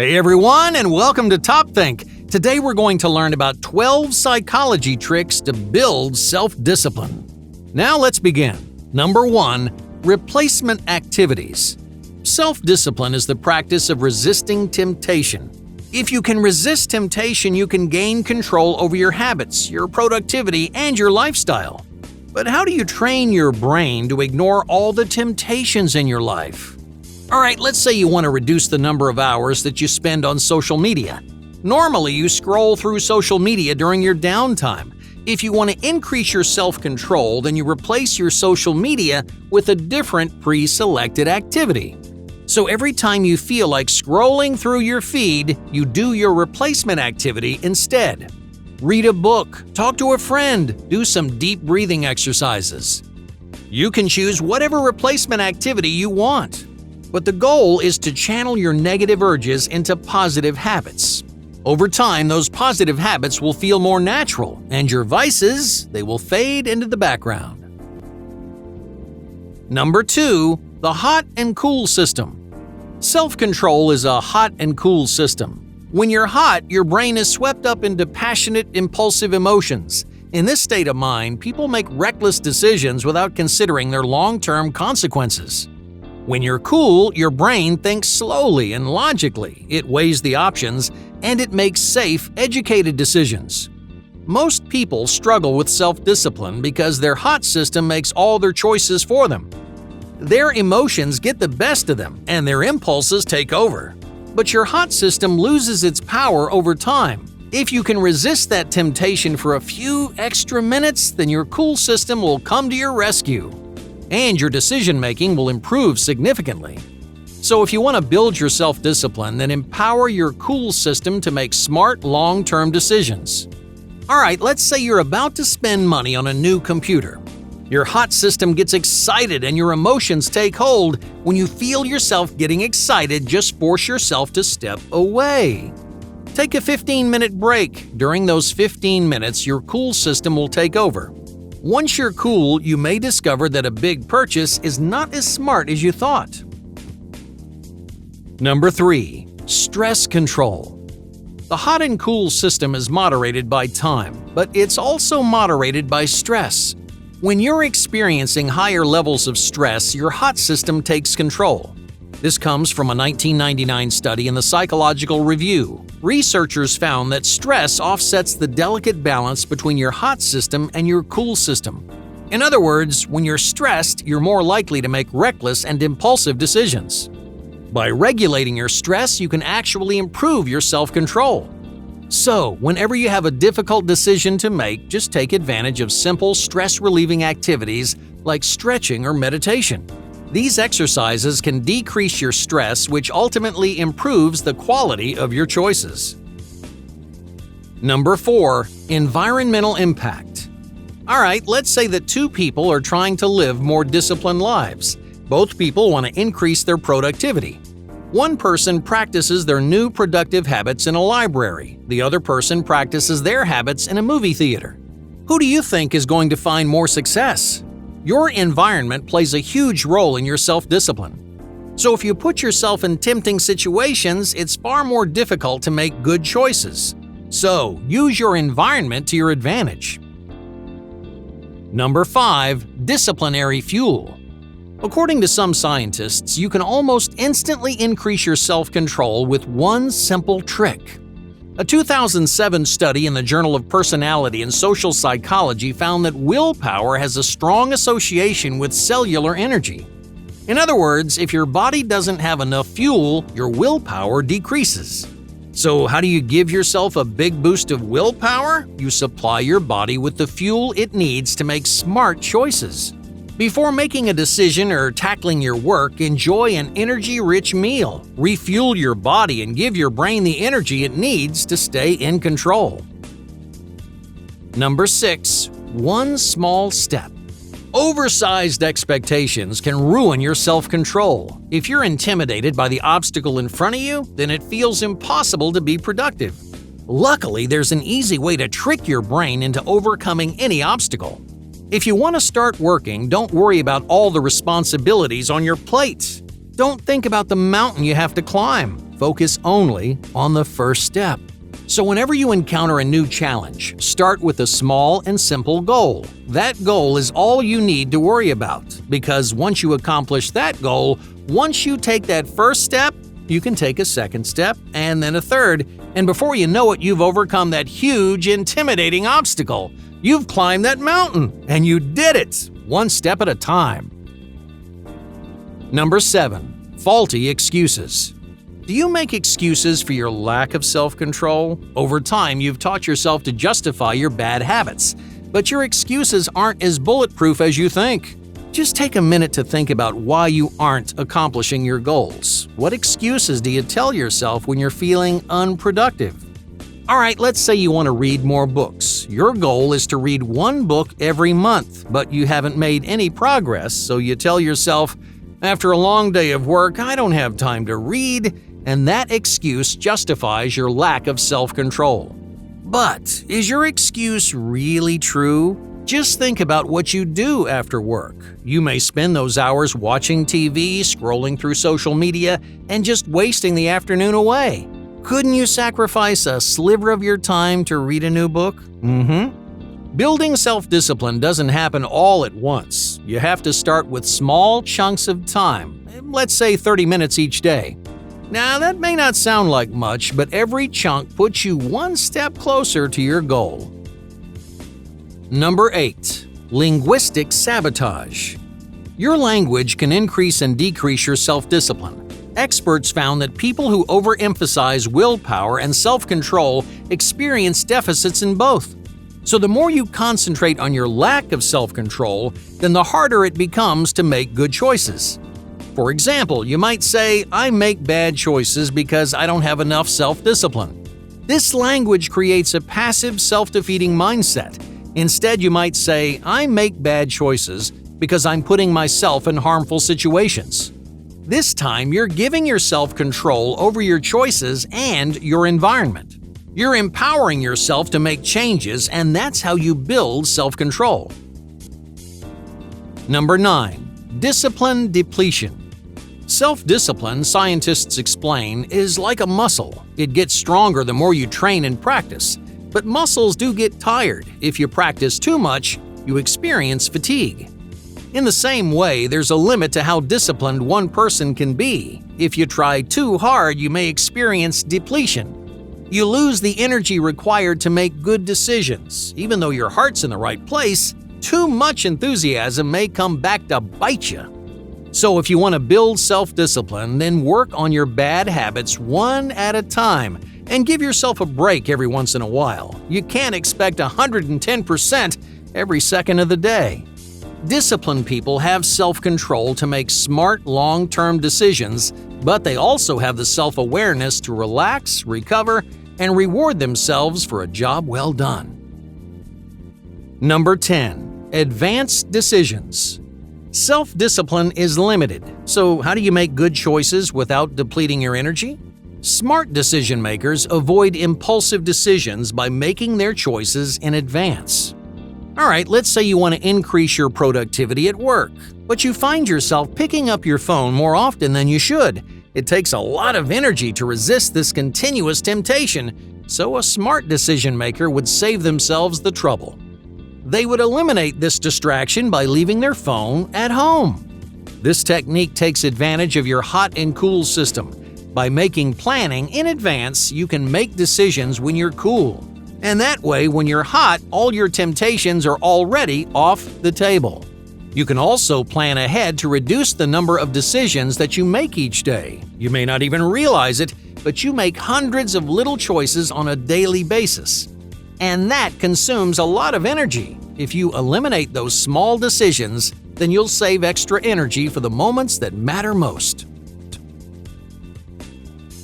Hey everyone, and welcome to Top Think. Today we're going to learn about 12 psychology tricks to build self-discipline. Now let's begin. Number 1. Replacement activities. Self-discipline is the practice of resisting temptation. If you can resist temptation, you can gain control over your habits, your productivity, and your lifestyle. But how do you train your brain to ignore all the temptations in your life? Alright, let's say you want to reduce the number of hours that you spend on social media. Normally, you scroll through social media during your downtime. If you want to increase your self-control, then you replace your social media with a different pre-selected activity. So every time you feel like scrolling through your feed, you do your replacement activity instead. Read a book, talk to a friend, do some deep breathing exercises. You can choose whatever replacement activity you want. But the goal is to channel your negative urges into positive habits. Over time, those positive habits will feel more natural, and your vices, they will fade into the background. Number 2. The hot and cool system. Self-control is a hot and cool system. When you're hot, your brain is swept up into passionate, impulsive emotions. In this state of mind, people make reckless decisions without considering their long-term consequences. When you're cool, your brain thinks slowly and logically, it weighs the options, and it makes safe, educated decisions. Most people struggle with self-discipline because their hot system makes all their choices for them. Their emotions get the best of them, and their impulses take over. But your hot system loses its power over time. If you can resist that temptation for a few extra minutes, then your cool system will come to your rescue. And your decision-making will improve significantly. So if you want to build your self-discipline, then empower your cool system to make smart, long-term decisions. Alright, let's say you're about to spend money on a new computer. Your hot system gets excited and your emotions take hold. When you feel yourself getting excited, just force yourself to step away. Take a 15-minute break. During those 15 minutes, your cool system will take over. Once you're cool, you may discover that a big purchase is not as smart as you thought. Number 3. Stress control. The hot and cool system is moderated by time, but it's also moderated by stress. When you're experiencing higher levels of stress, your hot system takes control. This comes from a 1999 study in the Psychological Review. Researchers found that stress offsets the delicate balance between your hot system and your cool system. In other words, when you're stressed, you're more likely to make reckless and impulsive decisions. By regulating your stress, you can actually improve your self-control. So, whenever you have a difficult decision to make, just take advantage of simple stress-relieving activities like stretching or meditation. These exercises can decrease your stress, which ultimately improves the quality of your choices. Number 4. Environmental impact. Alright, let's say that two people are trying to live more disciplined lives. Both people want to increase their productivity. One person practices their new productive habits in a library. The other person practices their habits in a movie theater. Who do you think is going to find more success? Your environment plays a huge role in your self-discipline. So if you put yourself in tempting situations, it's far more difficult to make good choices. So use your environment to your advantage. Number 5. Disciplinary fuel. According to some scientists, you can almost instantly increase your self-control with one simple trick. A 2007 study in the Journal of Personality and Social Psychology found that willpower has a strong association with cellular energy. In other words, if your body doesn't have enough fuel, your willpower decreases. So how do you give yourself a big boost of willpower? You supply your body with the fuel it needs to make smart choices. Before making a decision or tackling your work, enjoy an energy-rich meal. Refuel your body and give your brain the energy it needs to stay in control. Number 6. One small step. Oversized expectations can ruin your self-control. If you're intimidated by the obstacle in front of you, then it feels impossible to be productive. Luckily, there's an easy way to trick your brain into overcoming any obstacle. If you want to start working, don't worry about all the responsibilities on your plate. Don't think about the mountain you have to climb. focus only on the first step. So whenever you encounter a new challenge, start with a small and simple goal. That goal is all you need to worry about, because once you accomplish that goal, once you take that first step, you can take a second step and then a third, and before you know it, you've overcome that huge, intimidating obstacle. You've climbed that mountain, and you did it, one step at a time. Number 7. Faulty excuses. Do you make excuses for your lack of self-control? Over time, you've taught yourself to justify your bad habits, but your excuses aren't as bulletproof as you think. Just take a minute to think about why you aren't accomplishing your goals. What excuses do you tell yourself when you're feeling unproductive? Alright, let's say you want to read more books. Your goal is to read one book every month, but you haven't made any progress, so you tell yourself, after a long day of work, I don't have time to read, and that excuse justifies your lack of self-control. But is your excuse really true? Just think about what you do after work. You may spend those hours watching TV, scrolling through social media, and just wasting the afternoon away. Couldn't you sacrifice a sliver of your time to read a new book? Building self-discipline doesn't happen all at once. You have to start with small chunks of time, let's say 30 minutes each day. Now, that may not sound like much, but every chunk puts you one step closer to your goal. Number 8. Linguistic sabotage. Your language can increase and decrease your self-discipline. Experts found that people who overemphasize willpower and self-control experience deficits in both. So the more you concentrate on your lack of self-control, then the harder it becomes to make good choices. For example, you might say, I make bad choices because I don't have enough self-discipline. This language creates a passive, self-defeating mindset. Instead, you might say, I make bad choices because I'm putting myself in harmful situations. This time, you're giving yourself control over your choices and your environment. You're empowering yourself to make changes, and that's how you build self-control. Number 9. Discipline depletion. Self-discipline, scientists explain, is like a muscle. It gets stronger the more you train and practice. But muscles do get tired. If you practice too much, you experience fatigue. In the same way, there's a limit to how disciplined one person can be. If you try too hard, you may experience depletion. You lose the energy required to make good decisions. Even though your heart's in the right place, too much enthusiasm may come back to bite you. So if you want to build self-discipline, then work on your bad habits one at a time and give yourself a break every once in a while. You can't expect 110% every second of the day. Disciplined people have self-control to make smart, long-term decisions, but they also have the self-awareness to relax, recover, and reward themselves for a job well done. Number 10. Advanced decisions. Self-discipline is limited, so how do you make good choices without depleting your energy? Smart decision makers avoid impulsive decisions by making their choices in advance. Alright, let's say you want to increase your productivity at work, but you find yourself picking up your phone more often than you should. It takes a lot of energy to resist this continuous temptation, so a smart decision maker would save themselves the trouble. They would eliminate this distraction by leaving their phone at home. This technique takes advantage of your hot and cool system. By making planning in advance, you can make decisions when you're cool. And that way, when you're hot, all your temptations are already off the table. You can also plan ahead to reduce the number of decisions that you make each day. You may not even realize it, but you make hundreds of little choices on a daily basis. And that consumes a lot of energy. If you eliminate those small decisions, then you'll save extra energy for the moments that matter most.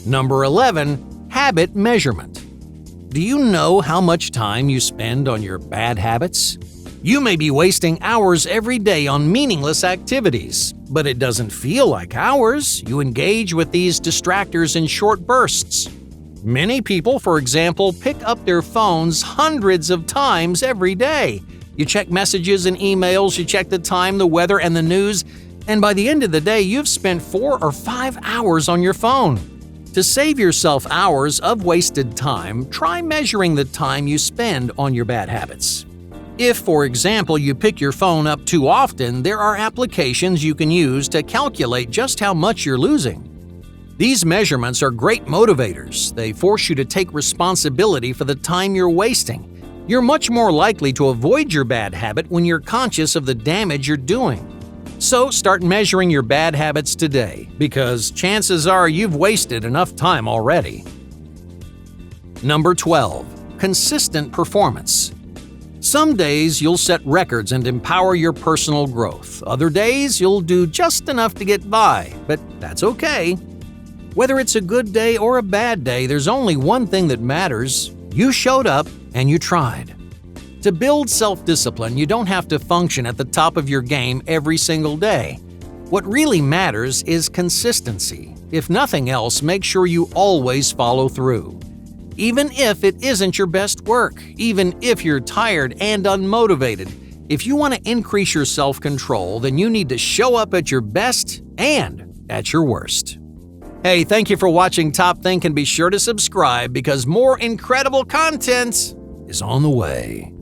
Number 11. Habit measurement. Do you know how much time you spend on your bad habits? You may be wasting hours every day on meaningless activities, but it doesn't feel like hours. You engage with these distractors in short bursts. Many people, for example, pick up their phones hundreds of times every day. You check messages and emails, you check the time, the weather, and the news, and by the end of the day, you've spent 4 or 5 hours on your phone. To save yourself hours of wasted time, try measuring the time you spend on your bad habits. If, for example, you pick your phone up too often, there are applications you can use to calculate just how much you're losing. These measurements are great motivators. They force you to take responsibility for the time you're wasting. You're much more likely to avoid your bad habit when you're conscious of the damage you're doing. So start measuring your bad habits today, because chances are you've wasted enough time already. Number 12. Consistent performance. Some days you'll set records and empower your personal growth. Other days you'll do just enough to get by, but that's okay. Whether it's a good day or a bad day, there's only one thing that matters. You showed up and you tried. To build self-discipline, you don't have to function at the top of your game every single day. What really matters is consistency. If nothing else, make sure you always follow through. Even if it isn't your best work, even if you're tired and unmotivated, if you want to increase your self-control, then you need to show up at your best and at your worst. Hey, thank you for watching Top Think, and be sure to subscribe because more incredible content is on the way.